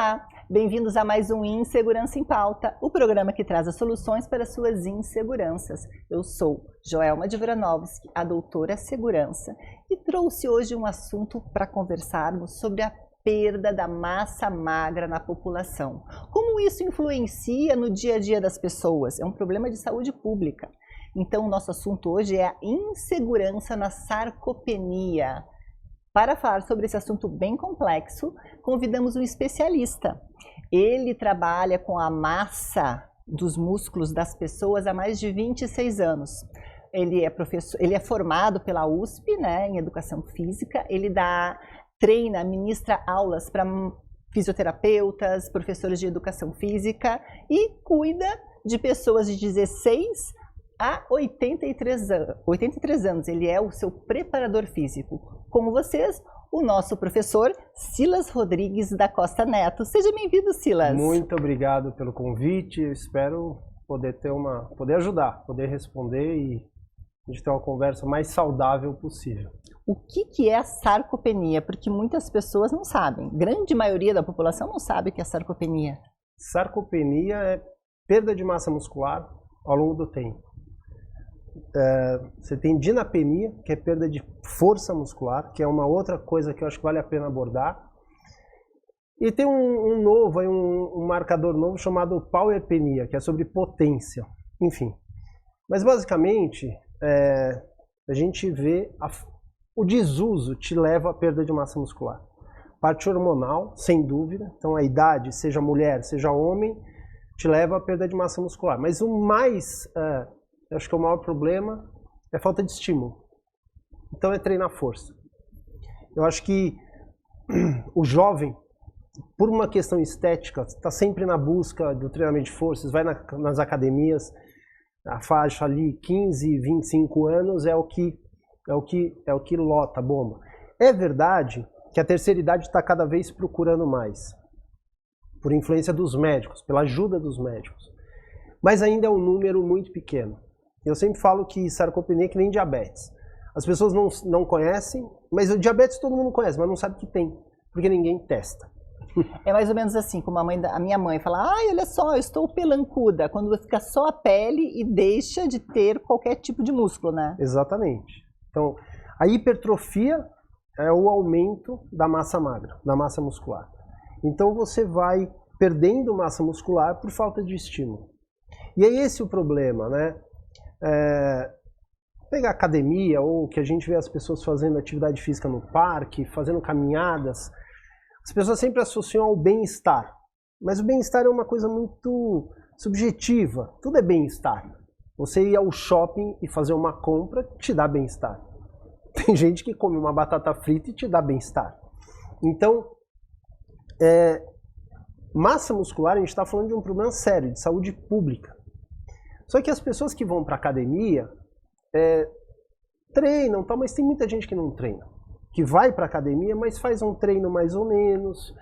Olá, bem-vindos a mais um Insegurança em Pauta, o programa que traz as soluções para suas inseguranças. Eu sou Joelma de Vranovski, a doutora Segurança, e trouxe hoje um assunto para conversarmos sobre a perda da massa magra na população. Como isso influencia no dia a dia das pessoas? É um problema de saúde pública. Então, o nosso assunto hoje é a insegurança na sarcopenia. Para falar sobre esse assunto bem complexo, convidamos um especialista. Ele trabalha com a massa dos músculos das pessoas há mais de 26 anos. Ele é formado pela USP, né, em Educação Física. Ele treina, ministra aulas para fisioterapeutas, professores de Educação Física e cuida de pessoas de 16 a 83 anos. Ele é o seu preparador físico. Como vocês, o nosso professor Silas Rodrigues da Costa Neto. Seja bem-vindo, Silas. Muito obrigado pelo convite. Eu espero poder ajudar, poder responder e a gente ter uma conversa mais saudável possível. O que é a sarcopenia? Porque muitas pessoas não sabem. Grande maioria da população não sabe o que é sarcopenia. Sarcopenia é perda de massa muscular ao longo do tempo. Você tem dinapenia, que é perda de força muscular, que é uma outra coisa que eu acho que vale a pena abordar. E tem um marcador novo chamado powerpenia, que é sobre potência. Enfim, mas basicamente a gente vê o desuso te leva à perda de massa muscular. Parte hormonal, sem dúvida, então a idade, seja mulher, seja homem, te leva à perda de massa muscular. Mas o mais... eu acho que o maior problema é a falta de estímulo. Então é treinar força. Eu acho que o jovem, por uma questão estética, está sempre na busca do treinamento de forças, vai nas academias, a faixa ali 15, 25 anos é o que lota a bomba. É verdade que a terceira idade está cada vez procurando mais, por influência dos médicos, pela ajuda dos médicos. Mas ainda é um número muito pequeno. Eu sempre falo que sarcopenia é que nem diabetes. As pessoas não conhecem, mas o diabetes todo mundo conhece, mas não sabe que tem, porque ninguém testa. É mais ou menos assim, como a minha mãe fala, ai, olha só, eu estou pelancuda, quando fica só a pele e deixa de ter qualquer tipo de músculo, né? Exatamente. Então, a hipertrofia é o aumento da massa magra, da massa muscular. Então você vai perdendo massa muscular por falta de estímulo. E é esse o problema, né? Pegar academia, ou que a gente vê as pessoas fazendo atividade física no parque, fazendo caminhadas, as pessoas sempre associam ao bem-estar. Mas o bem-estar é uma coisa muito subjetiva, tudo é bem-estar. Você ir ao shopping e fazer uma compra te dá bem-estar. Tem gente que come uma batata frita e te dá bem-estar. Então, massa muscular, a gente está falando de um problema sério, de saúde pública. Só que as pessoas que vão para a academia treinam, tal, mas tem muita gente que não treina. Que vai para a academia, mas faz um treino mais ou menos,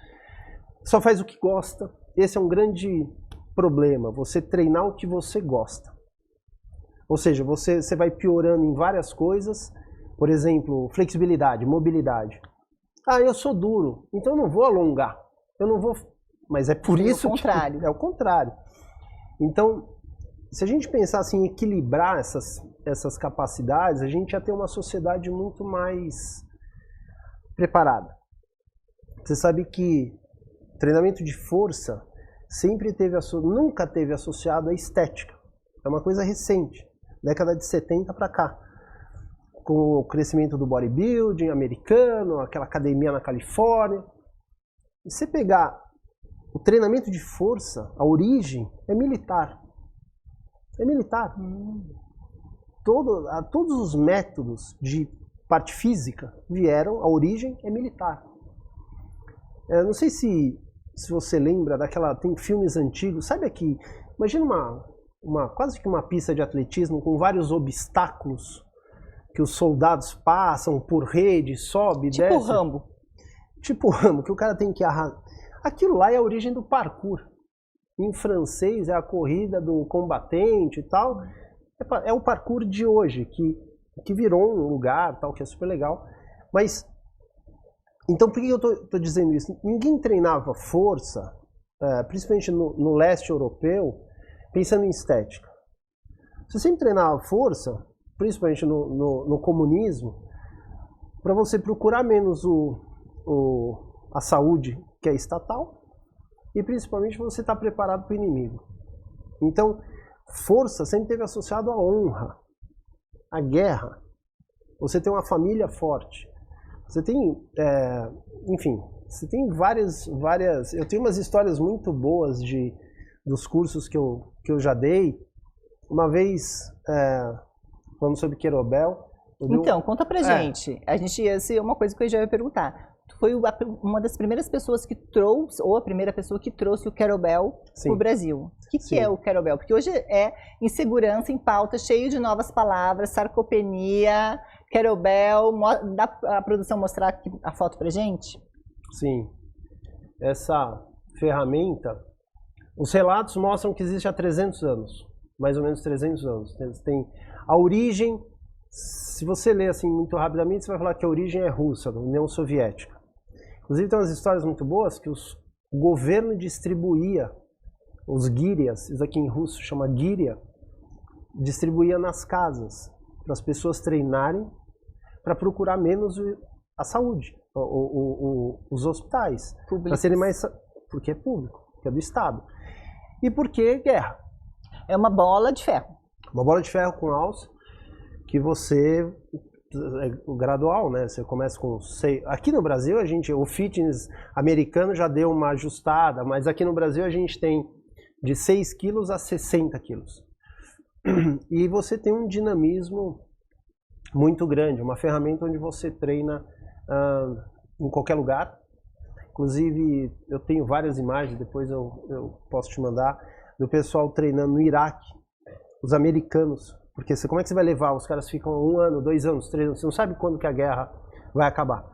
só faz o que gosta. Esse é um grande problema, você treinar o que você gosta. Ou seja, você vai piorando em várias coisas, por exemplo, flexibilidade, mobilidade. Ah, eu sou duro, então eu não vou alongar, eu não vou... Mas é por isso que... É o contrário. Então... Se a gente pensasse em equilibrar essas capacidades, a gente ia ter uma sociedade muito mais preparada. Você sabe que treinamento de força nunca teve associado à estética. É uma coisa recente, década de 70 para cá. Com o crescimento do bodybuilding americano, aquela academia na Califórnia. E você pegar o treinamento de força, a origem é militar. É militar. Todos os métodos de parte física a origem é militar. Não sei se você lembra tem filmes antigos, sabe aqui, imagina quase que uma pista de atletismo com vários obstáculos que os soldados passam por rede, sobe, desce. Tipo Rambo. Tipo Rambo, que o cara tem que arrasar. Aquilo lá é a origem do parkour. Em francês é a corrida do combatente e tal. É o parkour de hoje, que virou um lugar, tal, que é super legal. Mas Então, por que eu estou dizendo isso? Ninguém treinava força, principalmente no leste europeu, pensando em estética. Você sempre treinava força, principalmente no comunismo, para você procurar menos a saúde, que é estatal, e principalmente você estar preparado para o inimigo. Então, força sempre esteve associado à honra, à guerra. Você tem uma família forte. Você tem, enfim, você tem várias... Eu tenho umas histórias muito boas dos cursos que eu já dei. Uma vez, falando sobre Querobel... Então, conta pra gente. A gente ia ser uma coisa que eu já ia perguntar. Tu foi uma das primeiras pessoas que trouxe, ou a primeira pessoa que trouxe o Querobel para o Brasil. O que é o Querobel? Porque hoje é insegurança em pauta, cheio de novas palavras, sarcopenia, Querobel. Dá a produção mostrar aqui a foto pra gente? Sim. Essa ferramenta, os relatos mostram que existe há 300 anos. Mais ou menos 300 anos. Tem a origem... Se você ler assim muito rapidamente, você vai falar que a origem é russa, da União Soviética. Inclusive tem umas histórias muito boas que o governo distribuía os gírias, isso aqui em russo chama gíria, distribuía nas casas, para as pessoas treinarem, para procurar menos a saúde, os hospitais, para serem mais... Porque é público, porque é do Estado. E porque guerra. É uma bola de ferro. Uma bola de ferro com alça, que você, gradual, né? Você começa com 6. Aqui no Brasil, o fitness americano já deu uma ajustada, mas aqui no Brasil a gente tem de 6 quilos a 60 quilos. E você tem um dinamismo muito grande, uma ferramenta onde você treina em qualquer lugar. Inclusive, eu tenho várias imagens, depois eu posso te mandar, do pessoal treinando no Iraque, os americanos. Porque como é que você vai levar? Os caras ficam 1 ano, 2 anos, 3 anos, você não sabe quando que a guerra vai acabar.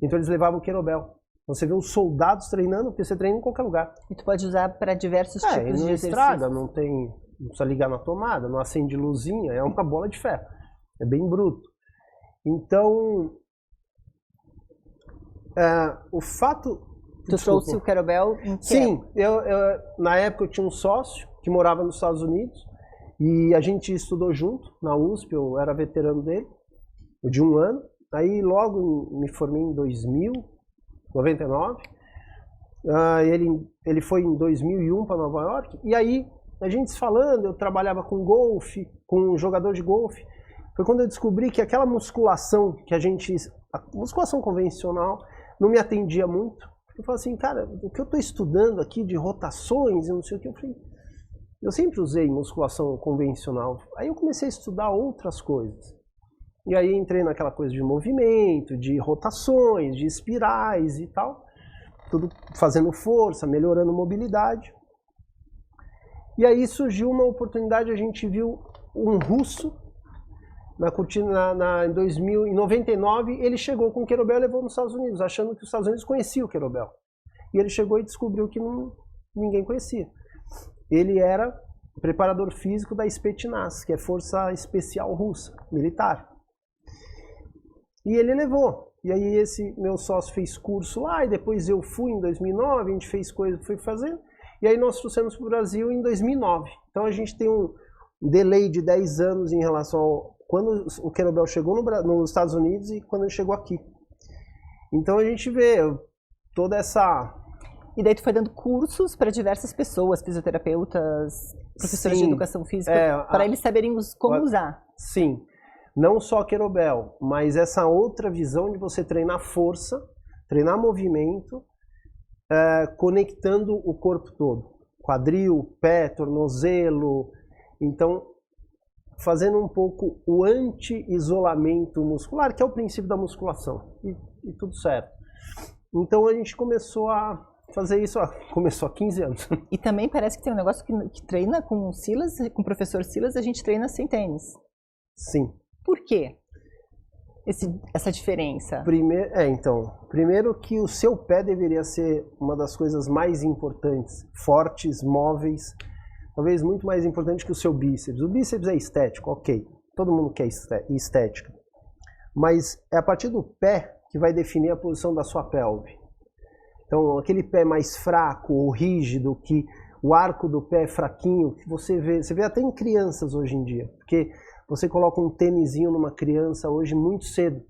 Então eles levavam o Querobel. Você vê os soldados treinando, porque você treina em qualquer lugar. E tu pode usar para diversos tipos de exercícios. Não estraga, não precisa ligar na tomada, não acende luzinha, é uma bola de ferro. É bem bruto. Então, o fato... Tu trouxe o Querobel em que? Sim, na época eu tinha um sócio que morava nos Estados Unidos, e a gente estudou junto na USP, eu era veterano dele, de 1 ano. Aí logo me formei em 99. Ele foi em 2001 para Nova York. E aí, a gente se falando, eu trabalhava com golfe, com um jogador de golfe. Foi quando eu descobri que aquela musculação a musculação convencional não me atendia muito. Eu falei assim, cara, o que eu estou estudando aqui de rotações e não sei o que, eu sempre usei musculação convencional. Aí eu comecei a estudar outras coisas. E aí entrei naquela coisa de movimento, de rotações, de espirais e tal. Tudo fazendo força, melhorando mobilidade. E aí surgiu uma oportunidade, a gente viu um russo em 99, ele chegou com o Querobel e levou nos Estados Unidos, achando que os Estados Unidos conheciam o Querobel. E ele chegou e descobriu que ninguém conhecia. Ele era preparador físico da Spetsnaz, que é Força Especial Russa, militar. E ele levou. E aí esse meu sócio fez curso lá, e depois eu fui em 2009, a gente fez coisa que foi fazendo. E aí nós trouxemos para o Brasil em 2009. Então a gente tem um delay de 10 anos em relação ao quando o Querobel chegou nos Estados Unidos e quando ele chegou aqui. Então a gente vê toda essa... E daí tu foi dando cursos para diversas pessoas, fisioterapeutas, professores de educação física, para eles saberem como usar. Sim, não só Querobel, mas essa outra visão de você treinar força, treinar movimento, conectando o corpo todo. Quadril, pé, tornozelo, então fazendo um pouco o anti-isolamento muscular, que é o princípio da musculação, e tudo certo. Então a gente começou a fazer isso, começou há 15 anos. E também parece que tem um negócio que treina com o Silas, com o professor Silas, a gente treina sem tênis. Sim. Por quê? Essa diferença? Primeiro que o seu pé deveria ser uma das coisas mais importantes, fortes, móveis, talvez muito mais importante que o seu bíceps. O bíceps é estético, ok, todo mundo quer estética, mas é a partir do pé que vai definir a posição da sua pelve. Então, aquele pé mais fraco ou rígido, que o arco do pé é fraquinho, que você vê até em crianças hoje em dia, porque você coloca um tênisinho numa criança hoje muito cedo.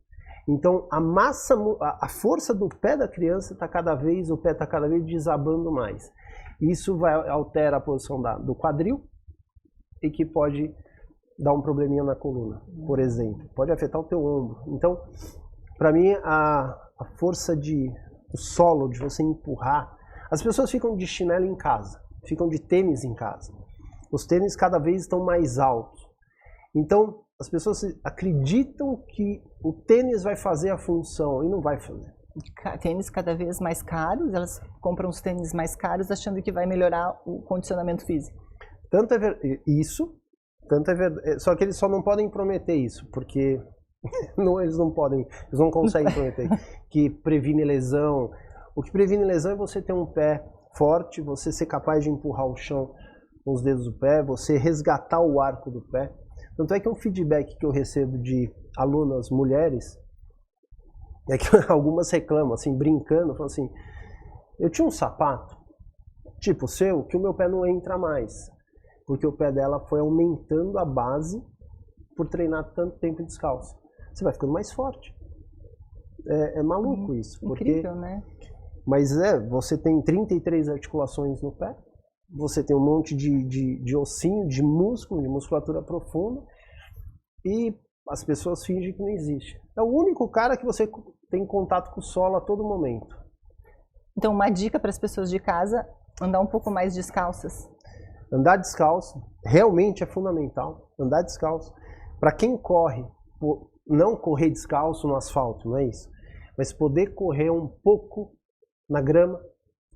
Então, a força do pé da criança o pé está cada vez desabando mais. Isso altera a posição do quadril e que pode dar um probleminha na coluna, por exemplo. Pode afetar o teu ombro. Então, para mim, a força o solo, de você empurrar. As pessoas ficam de chinelo em casa, ficam de tênis em casa. Os tênis cada vez estão mais altos. Então, as pessoas acreditam que o tênis vai fazer a função e não vai fazer. Tênis cada vez mais caros, elas compram os tênis mais caros achando que vai melhorar o condicionamento físico. Tanto é verdade, só que eles só não podem prometer isso, porque eles não conseguem prometer que previne lesão. O que previne lesão é você ter um pé forte, você ser capaz de empurrar o chão com os dedos do pé, você resgatar o arco do pé. Tanto é que um feedback que eu recebo de alunas mulheres é que algumas reclamam, assim, brincando, falam assim, eu tinha um sapato, tipo o seu, que o meu pé não entra mais, porque o pé dela foi aumentando a base por treinar tanto tempo descalço. Você vai ficando mais forte. É maluco isso. Incrível, né? Mas você tem 33 articulações no pé, você tem um monte de ossinho, de músculo, de musculatura profunda, e as pessoas fingem que não existe. É o único cara que você tem contato com o solo a todo momento. Então, uma dica para as pessoas de casa, andar um pouco mais descalças. Andar descalço realmente é fundamental. Andar descalço. Para quem corre, não correr descalço no asfalto, não é isso. Mas poder correr um pouco na grama,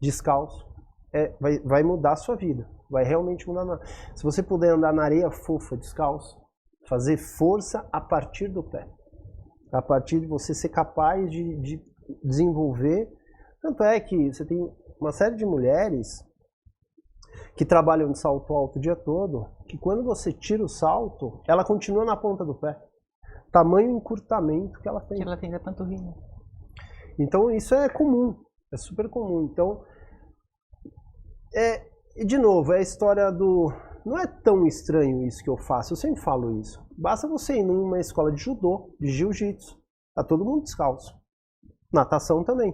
descalço, vai mudar a sua vida. Vai realmente mudar. Se você puder andar na areia fofa, descalço, fazer força a partir do pé. A partir de você ser capaz de desenvolver. Tanto é que você tem uma série de mulheres que trabalham de salto alto o dia todo, que quando você tira o salto, ela continua na ponta do pé. Tamanho encurtamento que ela tem. Que ela tem da panturrilha. Então isso é comum, é super comum. Então, de novo, é a história do... Não é tão estranho isso que eu faço, eu sempre falo isso. Basta você ir numa escola de judô, de jiu-jitsu, tá todo mundo descalço. Natação também.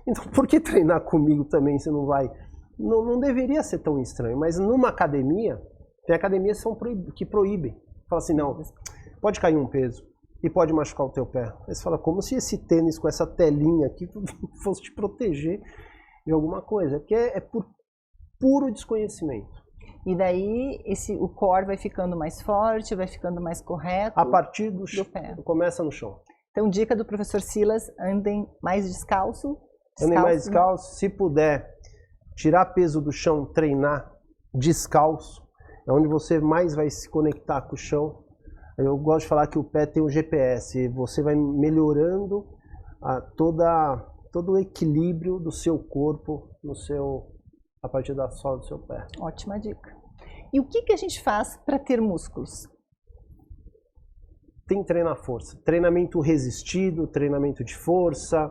Então por que treinar comigo também se não vai... Não deveria ser tão estranho, mas numa academia, tem academias que proíbem. Fala assim, não, pode cair um peso e pode machucar o teu pé. Aí você fala, como se esse tênis com essa telinha aqui fosse te proteger de alguma coisa. Porque é por puro desconhecimento. E daí o core vai ficando mais forte, vai ficando mais correto. A partir do pé. Começa no chão. Então, dica do professor Silas, andem mais descalço. Andem mais descalço, se puder, tirar peso do chão, treinar descalço, é onde você mais vai se conectar com o chão. Eu gosto de falar que o pé tem um GPS, você vai melhorando todo o equilíbrio do seu corpo a partir da sola do seu pé. Ótima dica. E o que a gente faz para ter músculos? Tem que treinar força. Treinamento resistido, treinamento de força,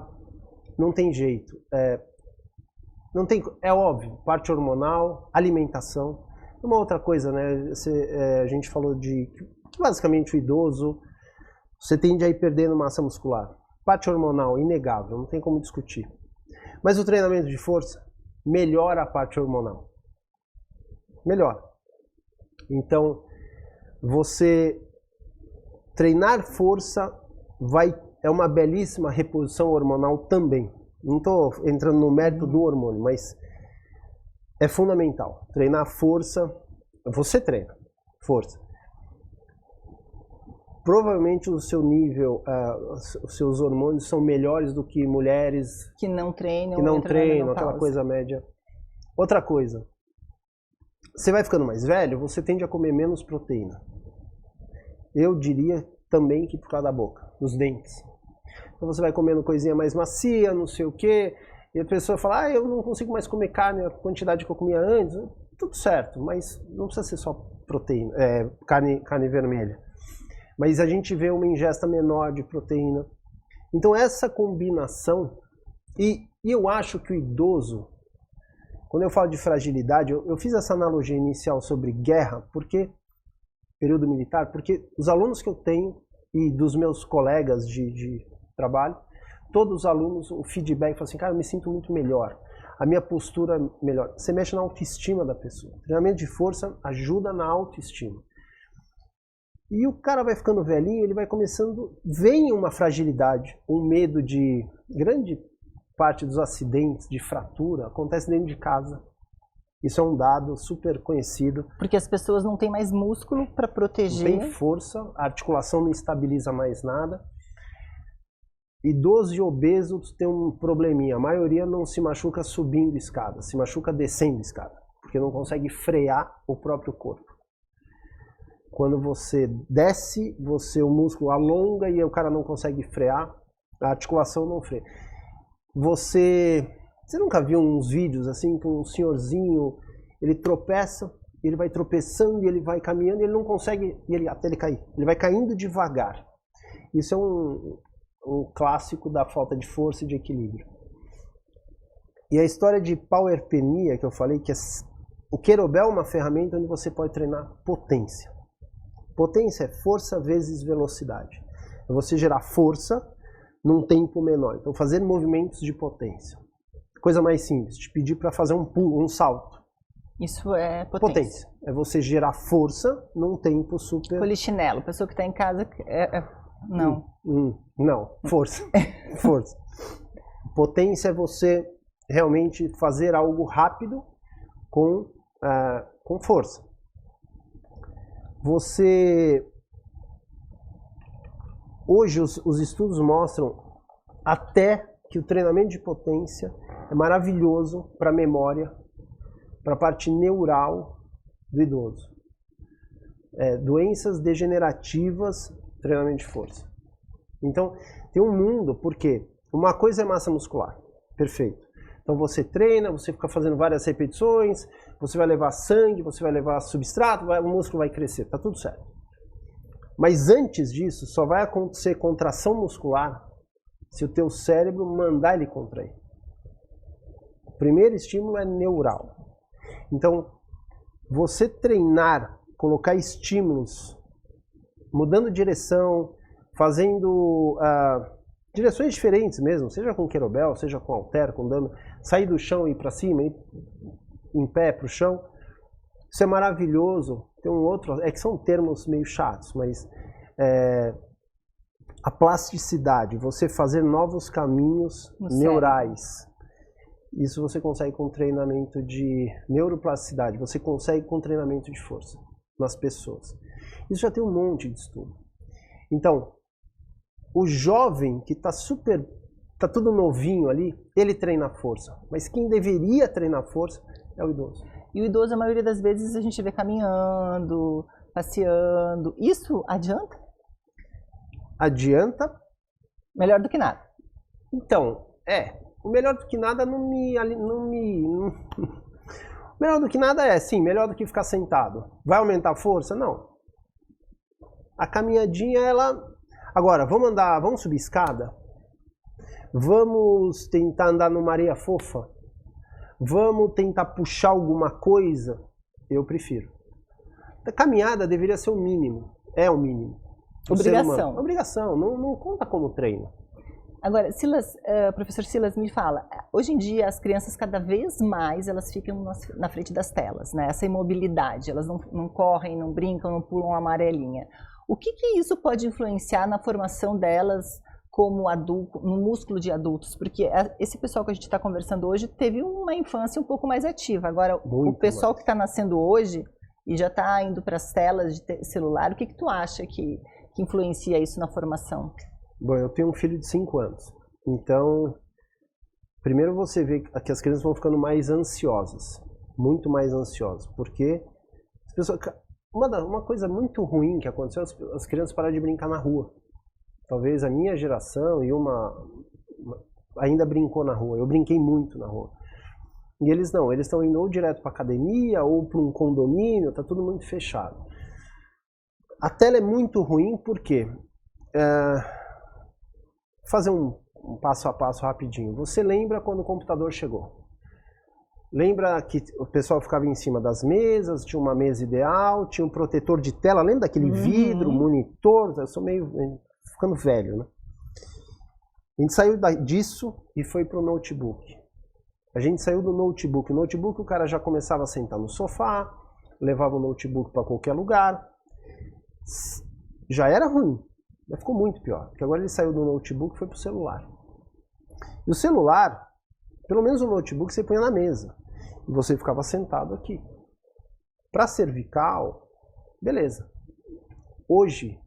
não tem jeito. É óbvio, parte hormonal, alimentação. Uma outra coisa, né? A gente falou que basicamente o idoso, você tende a ir perdendo massa muscular. Parte hormonal, inegável, não tem como discutir. Mas o treinamento de força melhora a parte hormonal. Melhora. Então, você treinar força é uma belíssima reposição hormonal também. Não estou entrando no mérito do hormônio, mas é fundamental. Treinar força, você treina força. Provavelmente o seu nível, os seus hormônios são melhores do que mulheres que não treinam, aquela coisa média. Outra coisa, você vai ficando mais velho, você tende a comer menos proteína. Eu diria também que por causa da boca, dos dentes. Então você vai comendo coisinha mais macia, não sei o quê, e a pessoa fala, eu não consigo mais comer carne, a quantidade que eu comia antes. Tudo certo, mas não precisa ser só proteína, carne vermelha. Mas a gente vê uma ingesta menor de proteína. Então essa combinação, e eu acho que o idoso, quando eu falo de fragilidade, eu fiz essa analogia inicial sobre guerra, período militar, porque os alunos que eu tenho e dos meus colegas de trabalho, todos os alunos, o feedback fala assim, cara, eu me sinto muito melhor, a minha postura melhor. Você mexe na autoestima da pessoa. O treinamento de força ajuda na autoestima. E o cara vai ficando velhinho, ele vai começando, vem uma fragilidade, um medo de grande parte dos acidentes, de fratura, acontece dentro de casa. Isso é um dado super conhecido. Porque as pessoas não têm mais músculo para proteger. Não tem força, a articulação não estabiliza mais nada. Idosos e obesos têm um probleminha. A maioria não se machuca subindo escada, se machuca descendo escada, porque não consegue frear o próprio corpo. Quando você desce, o músculo alonga e o cara não consegue frear, a articulação não freia. Você nunca viu uns vídeos assim com um senhorzinho, ele tropeça, ele vai tropeçando e ele vai caminhando e ele não consegue, até ele cair. Ele vai caindo devagar. Isso é um clássico da falta de força e de equilíbrio. E a história de powerpenia que eu falei, que o kettlebell é uma ferramenta onde você pode treinar potência. Potência é força vezes velocidade. É você gerar força num tempo menor. Então, fazer movimentos de potência. Coisa mais simples, te pedir para fazer um pulo, um salto. Isso é potência. É você gerar força num tempo super... Polichinelo, pessoa que está em casa... Não. Não, força. Força. Potência é você realmente fazer algo rápido com força. Hoje os estudos mostram até que o treinamento de potência é maravilhoso para a memória, para a parte neural do idoso. Doenças degenerativas, treinamento de força. Então, tem um mundo, porque uma coisa é massa muscular, perfeito. Então você treina, você fica fazendo várias repetições, você vai levar sangue, você vai levar substrato, o músculo vai crescer, tá tudo certo. Mas antes disso, só vai acontecer contração muscular se o teu cérebro mandar ele contrair. O primeiro estímulo é neural. Então, você treinar, colocar estímulos, mudando direção, fazendo direções diferentes mesmo, seja com kettlebell, seja com halter, com dumbbell, sair do chão e ir para cima, ir em pé para o chão, isso é maravilhoso. Tem um outro, que são termos meio chatos, mas a plasticidade, você fazer novos caminhos neurais. Isso você consegue com treinamento de neuroplasticidade, você consegue com treinamento de força nas pessoas. Isso já tem um monte de estudo. Então, o jovem que está tudo novinho ali, ele treina força. Mas quem deveria treinar força é o idoso. E o idoso, a maioria das vezes, a gente vê caminhando, passeando. Isso adianta? Adianta. Melhor do que nada. Então, o melhor do que nada melhor do que nada sim, melhor do que ficar sentado. Vai aumentar a força? Não. A caminhadinha, Agora, vamos subir escada? Vamos tentar andar numa areia fofa? Vamos tentar puxar alguma coisa? Eu prefiro. A caminhada deveria ser o mínimo. É o mínimo. Obrigação. Obrigação, não conta como treino. Agora, professor Silas, me fala, hoje em dia as crianças cada vez mais elas ficam na frente das telas, né? Essa imobilidade, elas não correm, não brincam, não pulam a amarelinha. O que isso pode influenciar na formação delas como adulto, no músculo de adultos? Porque esse pessoal que a gente está conversando hoje teve uma infância um pouco mais ativa. Agora, o pessoal que está nascendo hoje e já está indo para as telas de celular, o que tu acha que influencia isso na formação? Bom, eu tenho um filho de 5 anos. Então, primeiro você vê que as crianças vão ficando mais ansiosas. Muito mais ansiosas. Porque as pessoas... Uma coisa muito ruim que aconteceu, as crianças pararam de brincar na rua. Talvez a minha geração e ainda brincou na rua. Eu brinquei muito na rua. E eles não, eles estão indo ou direto para academia ou para um condomínio, tá tudo muito fechado. A tela é muito ruim porque fazer um passo a passo rapidinho. Você lembra quando o computador chegou? Lembra que o pessoal ficava em cima das mesas, tinha uma mesa ideal, tinha um protetor de tela, lembra daquele vidro, monitor? Eu sou meio ficando velho, né? A gente saiu disso e foi para o notebook. A gente saiu do notebook. O notebook o cara já começava a sentar no sofá, levava o notebook para qualquer lugar. Já era ruim, mas ficou muito pior. Porque agora ele saiu do notebook e foi para o celular. E o celular, pelo menos o notebook, você põe na mesa. E você ficava sentado aqui. Para cervical, beleza. Hoje,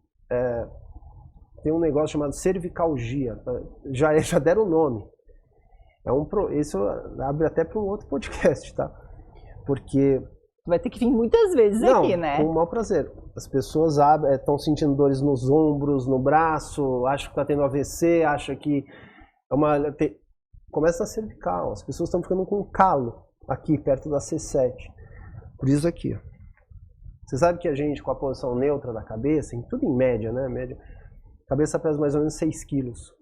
tem um negócio chamado cervicalgia. Já deram o nome. Isso abre até para um outro podcast, tá? Porque... Vai ter que vir muitas vezes aqui, né? Com o maior prazer. As pessoas estão sentindo dores nos ombros, no braço, acham que está tendo AVC, acham que começa na cervical. As pessoas estão ficando com calo aqui, perto da C7. Por isso aqui. Você sabe que a gente, com a posição neutra da cabeça, tudo em média, né? Média, a cabeça pesa mais ou menos 6 quilos.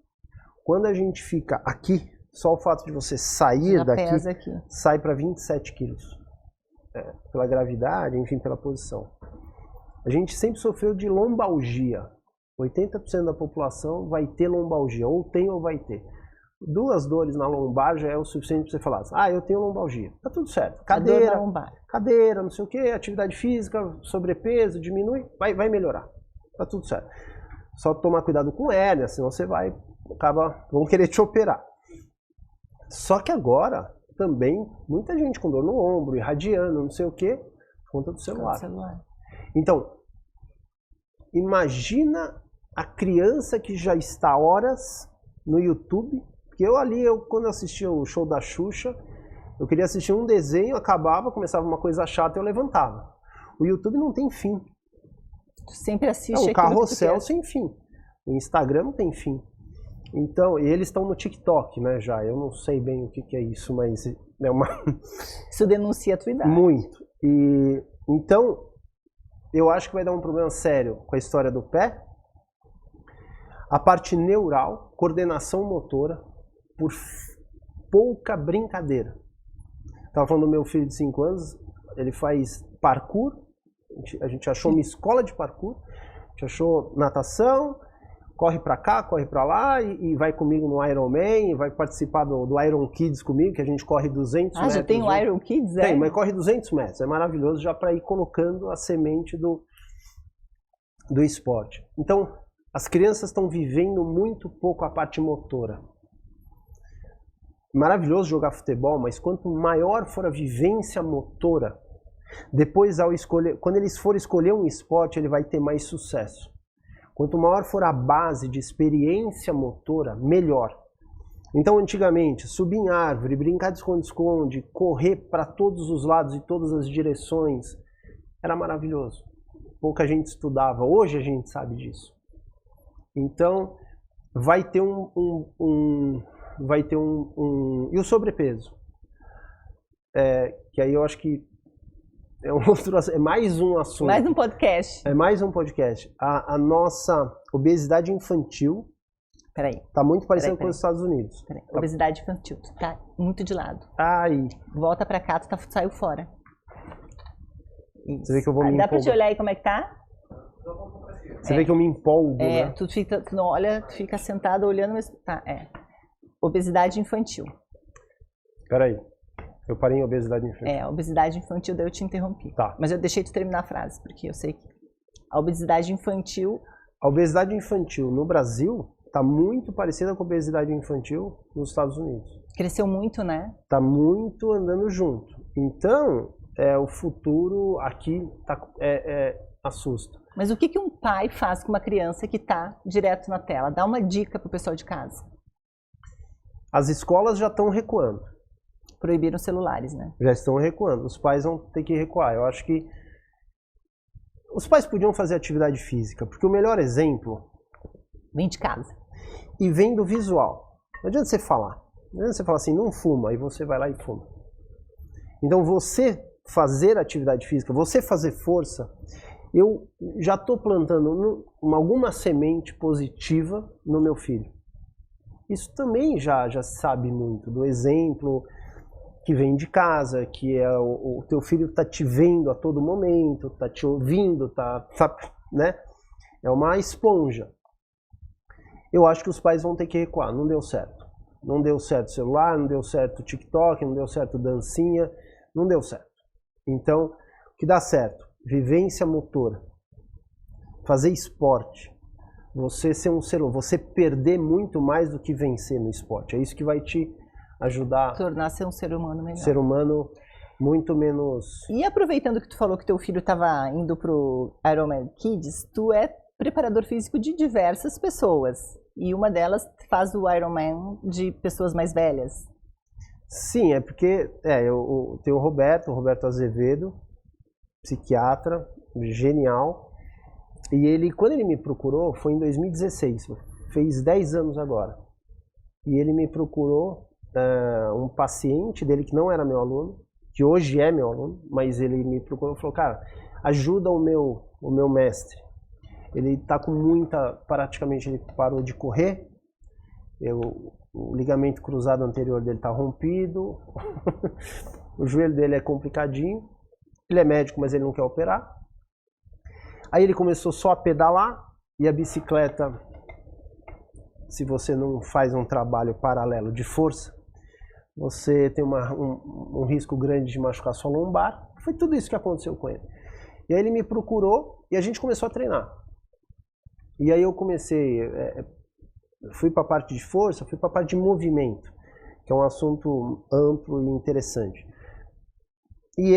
Quando a gente fica aqui, só o fato de você sair daqui, sai para 27 quilos. Pela gravidade, enfim, pela posição. A gente sempre sofreu de lombalgia. 80% da população vai ter lombalgia, ou tem ou vai ter. 2 dores na lombar já é o suficiente para você falar, eu tenho lombalgia. Tá tudo certo. Cadeira, não sei o que, atividade física, sobrepeso, diminui, vai melhorar. Tá tudo certo. Só tomar cuidado com hérnia, senão você vão querer te operar. Só que agora, também, muita gente com dor no ombro, irradiando, não sei o que, por conta do celular. Então, imagina a criança que já está horas no YouTube, porque quando eu assistia o show da Xuxa, eu queria assistir um desenho, acabava, começava uma coisa chata e eu levantava. O YouTube não tem fim. Tu sempre assiste o carrossel sem fim. O Instagram não tem fim. Então, e eles estão no TikTok, né, já. Eu não sei bem o que é isso, mas é uma... Isso denuncia a tua idade. Muito. Então, eu acho que vai dar um problema sério com a história do pé. A parte neural, coordenação motora, por pouca brincadeira. Estava falando do meu filho de 5 anos, ele faz parkour, a gente achou uma escola de parkour, a gente achou natação, corre pra cá, corre pra lá e vai comigo no Ironman, e vai participar do Iron Kids comigo, que a gente corre 200 metros. Já tem o Iron Kids, Tem, mas corre 200 metros, é maravilhoso já para ir colocando a semente do esporte. Então, as crianças estão vivendo muito pouco a parte motora. Maravilhoso jogar futebol, mas quanto maior for a vivência motora, depois quando eles forem escolher um esporte, ele vai ter mais sucesso. Quanto maior for a base de experiência motora, melhor. Então, antigamente, subir em árvore, brincar de esconde-esconde, correr para todos os lados e todas as direções, era maravilhoso. Pouca gente estudava, hoje a gente sabe disso. Então, vai ter e o sobrepeso? Que aí eu acho que é mais um assunto. Mais um podcast. É mais um podcast. A nossa obesidade infantil está muito parecida com os Estados Unidos. Obesidade infantil, tu tá muito de lado. Volta pra cá, tu saiu fora. Isso. Você vê que eu vou me Dá pra te olhar aí como é que tá? Você vê que eu me empolgo, né? Tu não olha, tu fica sentado olhando, mas obesidade infantil. Peraí, eu parei em obesidade infantil. Obesidade infantil, daí eu te interrompi. Tá. Mas eu deixei tu terminar a frase, porque eu sei que a obesidade infantil... A obesidade infantil no Brasil está muito parecida com a obesidade infantil nos Estados Unidos. Cresceu muito, né? Está muito andando junto. Então, o futuro aqui assusta. Mas o que um pai faz com uma criança que está direto na tela? Dá uma dica para o pessoal de casa. As escolas já estão recuando. Proibiram celulares, né? Já estão recuando. Os pais vão ter que recuar. Eu acho que os pais podiam fazer atividade física, porque o melhor exemplo... Vem de casa. E vem do visual. Não adianta você falar. Não adianta você falar assim, não fuma, aí você vai lá e fuma. Então você fazer atividade física, você fazer força... Eu já estou plantando alguma semente positiva no meu filho. Isso também já se sabe muito, do exemplo que vem de casa, que é o teu filho está te vendo a todo momento, está te ouvindo, né? É uma esponja. Eu acho que os pais vão ter que recuar, não deu certo. Não deu certo o celular, não deu certo o TikTok, não deu certo dancinha, não deu certo. Então, o que dá certo? Vivência motora, fazer esporte, você ser um ser humano, você perder muito mais do que vencer no esporte. É isso que vai te ajudar tornar-se um ser humano melhor. Ser humano muito menos... E aproveitando que tu falou que teu filho estava indo pro Ironman Kids, tu é preparador físico de diversas pessoas. E uma delas faz o Ironman de pessoas mais velhas. Sim, é porque eu tenho o Roberto Azevedo, psiquiatra, genial. E ele, quando ele me procurou, foi em 2016, fez 10 anos agora. E ele me procurou, um paciente dele que não era meu aluno, que hoje é meu aluno, mas ele me procurou e falou, cara, ajuda o meu mestre. Ele está com praticamente ele parou de correr, o ligamento cruzado anterior dele está rompido, o joelho dele é complicadinho, ele é médico, mas ele não quer operar. Aí ele começou só a pedalar, e a bicicleta, se você não faz um trabalho paralelo de força, você tem um risco grande de machucar sua lombar. Foi tudo isso que aconteceu com ele. E aí ele me procurou e a gente começou a treinar. E aí eu comecei, fui para a parte de força, fui para a parte de movimento, que é um assunto amplo e interessante. E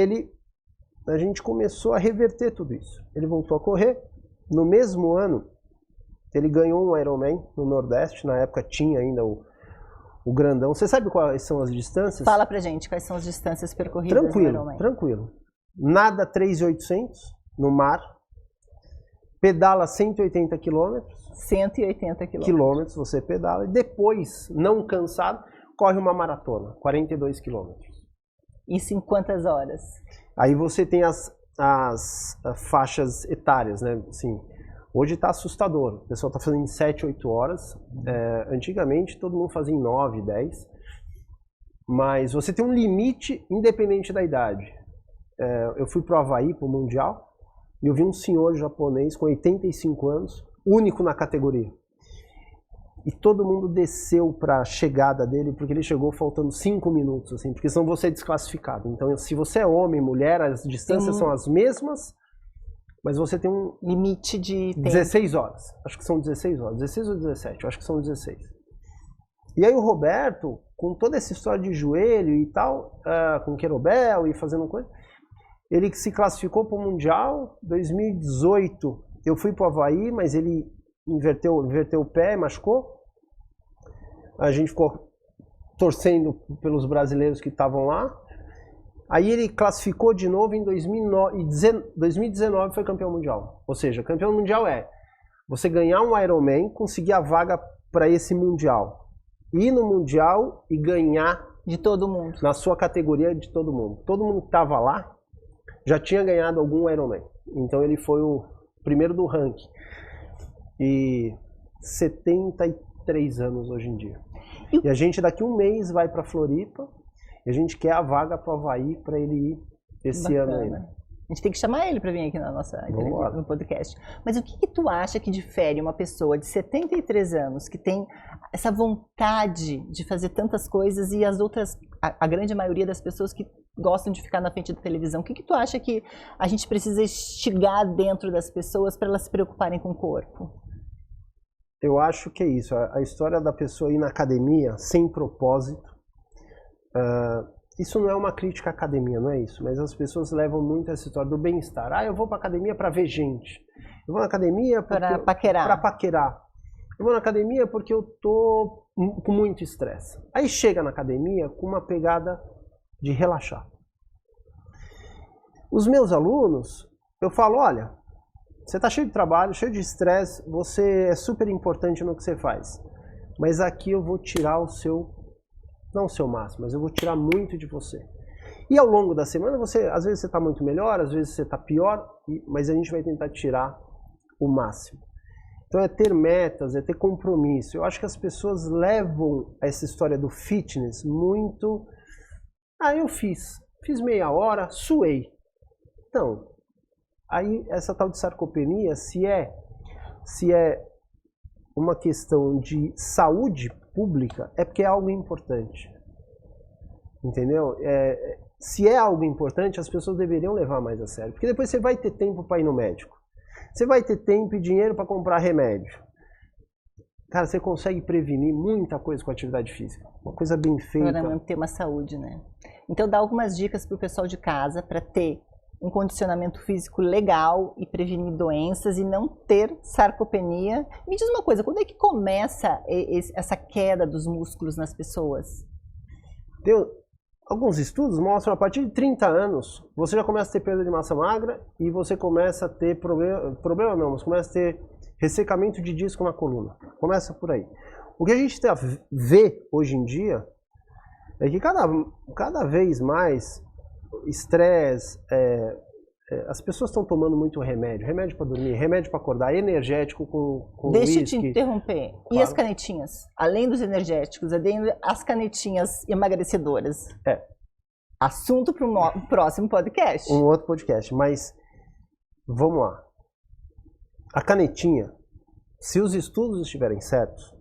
a gente começou a reverter tudo isso. Ele voltou a correr. No mesmo ano, ele ganhou um Ironman no Nordeste. Na época tinha ainda o grandão. Você sabe quais são as distâncias? Fala pra gente quais são as distâncias percorridas no Ironman. Tranquilo. Nada 3.800 no mar. Pedala 180 quilômetros. 180 quilômetros. Você pedala. E depois, não cansado, corre uma maratona. 42 quilômetros. Isso em quantas horas? Aí você tem as faixas etárias, né? Assim, hoje está assustador. O pessoal está fazendo em 7, 8 horas. Antigamente todo mundo fazia em 9, 10. Mas você tem um limite independente da idade. Eu fui para o Havaí, para o Mundial, e eu vi um senhor japonês com 85 anos, único na categoria. E todo mundo desceu para a chegada dele, porque ele chegou faltando 5 minutos, assim, porque senão você é desclassificado. Então, se você é homem, mulher, as distâncias são as mesmas, mas você tem um limite de tempo. 16 horas. Acho que são 16 horas. 16 ou 17? Eu acho que são 16. E aí o Roberto, com toda essa história de joelho e tal, com querobel e fazendo coisa, ele se classificou para o Mundial. 2018 eu fui para o Havaí, mas ele inverteu o pé, machucou. A gente ficou torcendo pelos brasileiros que estavam lá. Aí ele classificou de novo em 2019, foi campeão mundial. Ou seja, campeão mundial é você ganhar um Ironman, conseguir a vaga para esse mundial. Ir no mundial e ganhar de todo mundo. Na sua categoria de todo mundo. Todo mundo que estava lá já tinha ganhado algum Ironman. Então ele foi o primeiro do ranking. E 73 anos hoje em dia. E a gente daqui um mês vai para Floripa e a gente quer a vaga para o Havaí para ele ir esse ano ainda. A gente tem que chamar ele para vir aqui na nossa no podcast. Mas o que tu acha que difere uma pessoa de 73 anos que tem essa vontade de fazer tantas coisas e as outras, a grande maioria das pessoas que gostam de ficar na frente da televisão? O que tu acha que a gente precisa instigar dentro das pessoas para elas se preocuparem com o corpo? Eu acho que é isso. A história da pessoa ir na academia sem propósito. Isso não é uma crítica à academia, não é isso. Mas as pessoas levam muito essa história do bem-estar. Eu vou para academia para ver gente. Eu vou na academia para paquerar. Eu vou na academia porque eu tô com muito estresse. Aí chega na academia com uma pegada de relaxar. Os meus alunos, eu falo, olha, você está cheio de trabalho, cheio de estresse, você é super importante no que você faz. Mas aqui eu vou tirar o seu, não o seu máximo, mas eu vou tirar muito de você. E ao longo da semana, às vezes você está muito melhor, às vezes você está pior, mas a gente vai tentar tirar o máximo. Então Então é ter metas, é ter compromisso. Eu acho que as pessoas levam essa história do fitness muito... eu fiz meia hora, suei. Então, aí essa tal de sarcopenia, se é uma questão de saúde pública, é porque é algo importante. Entendeu? Se é algo importante, as pessoas deveriam levar mais a sério. Porque depois você vai ter tempo para ir no médico. Você vai ter tempo e dinheiro para comprar remédio. Cara, você consegue prevenir muita coisa com a atividade física. Uma coisa bem feita. Para manter uma saúde, né? Então dá algumas dicas para o pessoal de casa para ter um condicionamento físico legal e prevenir doenças e não ter sarcopenia. Me diz uma coisa, quando é que começa essa queda dos músculos nas pessoas? Alguns estudos mostram a partir de 30 anos, você já começa a ter perda de massa magra e você começa a ter você começa a ter ressecamento de disco na coluna. Começa por aí. O que a gente vê hoje em dia é que cada vez mais estresse, as pessoas estão tomando muito remédio para dormir, remédio para acordar, energético com Deixa whisky. eu te interromper. Claro. E as canetinhas? Além dos energéticos, as canetinhas emagrecedoras? Assunto para um próximo podcast. Um outro podcast, mas vamos lá. A canetinha, se os estudos estiverem certos,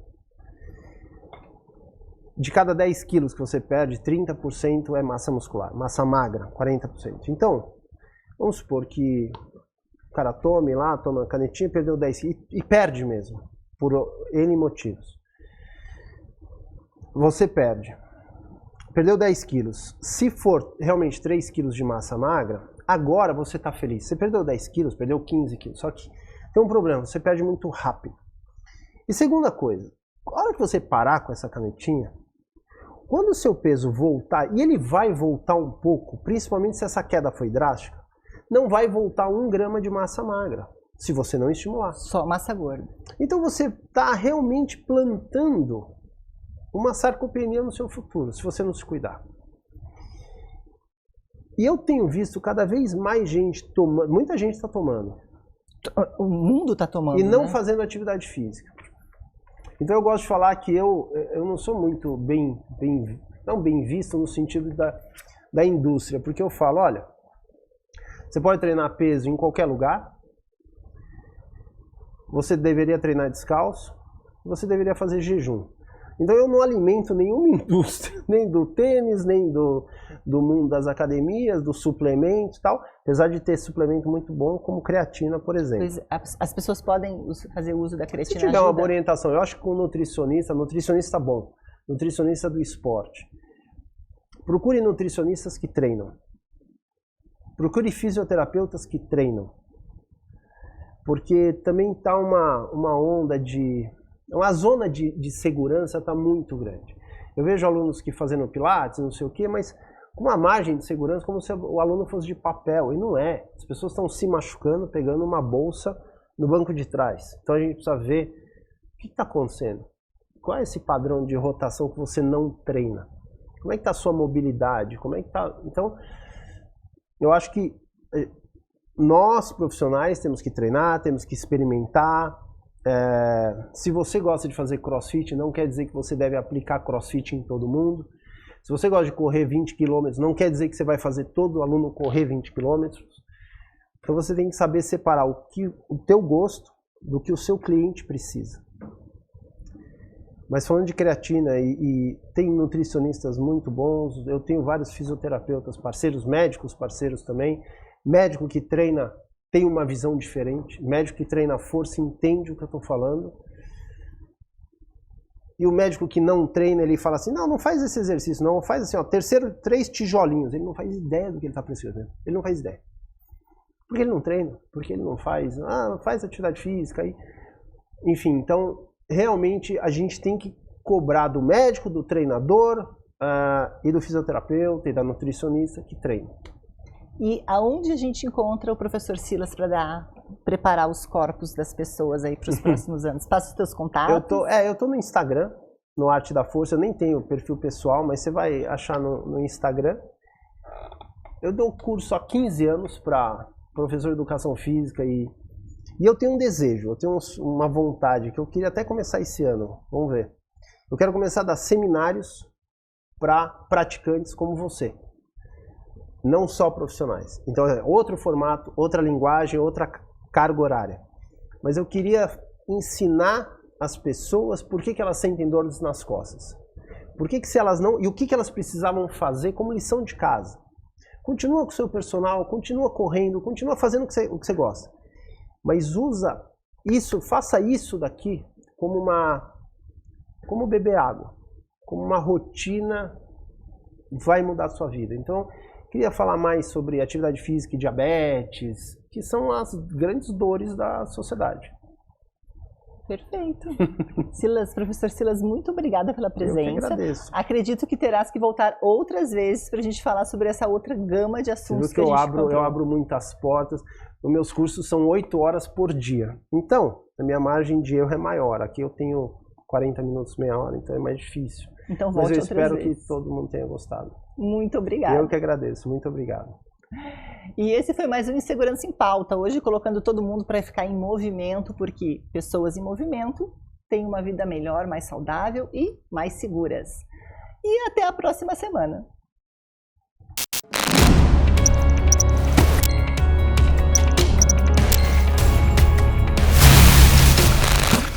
de cada 10 quilos que você perde, 30% é massa muscular, massa magra, 40%. Então, vamos supor que o cara toma a canetinha, perdeu 10 quilos e perde mesmo, por N motivos. Você perdeu 10 quilos. Se for realmente 3 quilos de massa magra, agora você está feliz. Você perdeu 10 quilos, perdeu 15 quilos, só que tem um problema, você perde muito rápido. E segunda coisa, a hora que você parar com essa canetinha, quando o seu peso voltar, e ele vai voltar um pouco, principalmente se essa queda foi drástica, não vai voltar 1 grama de massa magra, se você não estimular. Só massa gorda. Então você está realmente plantando uma sarcopenia no seu futuro, se você não se cuidar. E eu tenho visto cada vez mais gente tomando, muita gente está tomando. O mundo está tomando, e não né? fazendo atividade física. Então eu gosto de falar que eu não sou muito não bem visto no sentido da indústria, porque eu falo, olha, você pode treinar peso em qualquer lugar, você deveria treinar descalço, você deveria fazer jejum. Então eu não alimento nenhuma indústria, nem do tênis, nem do mundo das academias, dos suplementos e tal, apesar de ter suplemento muito bom, como creatina, por exemplo. Pois as pessoas podem fazer uso da creatina. Se tiver uma boa orientação, eu acho que com nutricionista bom, nutricionista do esporte. Procure nutricionistas que treinam. Procure fisioterapeutas que treinam. Porque também está uma onda uma zona de segurança está muito grande. Eu vejo alunos que fazendo pilates, não sei o quê, mas com uma margem de segurança como se o aluno fosse de papel, e não é. As pessoas estão se machucando, pegando uma bolsa no banco de trás. Então a gente precisa ver o que está acontecendo. Qual é esse padrão de rotação que você não treina? Como é que está a sua mobilidade? Como é que tá? Então, eu acho que nós profissionais temos que treinar, temos que experimentar. Se você gosta de fazer crossfit, não quer dizer que você deve aplicar crossfit em todo mundo. Se você gosta de correr 20 km, não quer dizer que você vai fazer todo aluno correr 20 km. Então você tem que saber separar o teu gosto do que o seu cliente precisa. Mas falando de creatina, e tem nutricionistas muito bons, eu tenho vários fisioterapeutas parceiros, médicos parceiros também, médico que treina tem uma visão diferente, médico que treina força entende o que eu estou falando. E o médico que não treina, ele fala assim, não faz esse exercício, não, faz assim, ó, 3 tijolinhos. Ele não faz ideia do que ele está prescrevendo. Ele não faz ideia. Porque ele não treina, porque ele não faz, faz atividade física. Enfim, então, realmente a gente tem que cobrar do médico, do treinador, e do fisioterapeuta e da nutricionista que treina. E aonde a gente encontra o professor Silas para preparar os corpos das pessoas aí para os próximos anos? Passa os teus contatos. Eu tô no Instagram, no Arte da Força. Eu nem tenho perfil pessoal, mas você vai achar no Instagram. Eu dou curso há 15 anos para professor de educação física e E eu tenho um desejo, eu tenho uma vontade, que eu queria até começar esse ano, vamos ver. Eu quero começar a dar seminários para praticantes como você, não só profissionais. Então é outro formato, outra linguagem, outra carga horária. Mas eu queria ensinar as pessoas por que elas sentem dores nas costas. Por que se elas não... E o que elas precisavam fazer como lição de casa. Continua com o seu personal, continua correndo, continua fazendo o que você gosta. Mas usa isso, faça isso daqui como beber água. Como uma rotina vai mudar a sua vida. Então, queria falar mais sobre atividade física e diabetes, que são as grandes dores da sociedade. Perfeito. Silas, professor Silas, muito obrigada pela presença. Eu que agradeço. Acredito que terás que voltar outras vezes para a gente falar sobre essa outra gama de assuntos que a gente eu abro muitas portas. Os meus cursos são 8 horas por dia. Então, a minha margem de erro é maior. Aqui eu tenho 40 minutos, meia hora, então é mais difícil. Então volte outras vezes. Mas eu espero que todo mundo tenha gostado. Muito obrigada. Eu que agradeço. Muito obrigado. E esse foi mais um Insegurança em Pauta, hoje colocando todo mundo para ficar em movimento, porque pessoas em movimento têm uma vida melhor, mais saudável e mais seguras. E até a próxima semana.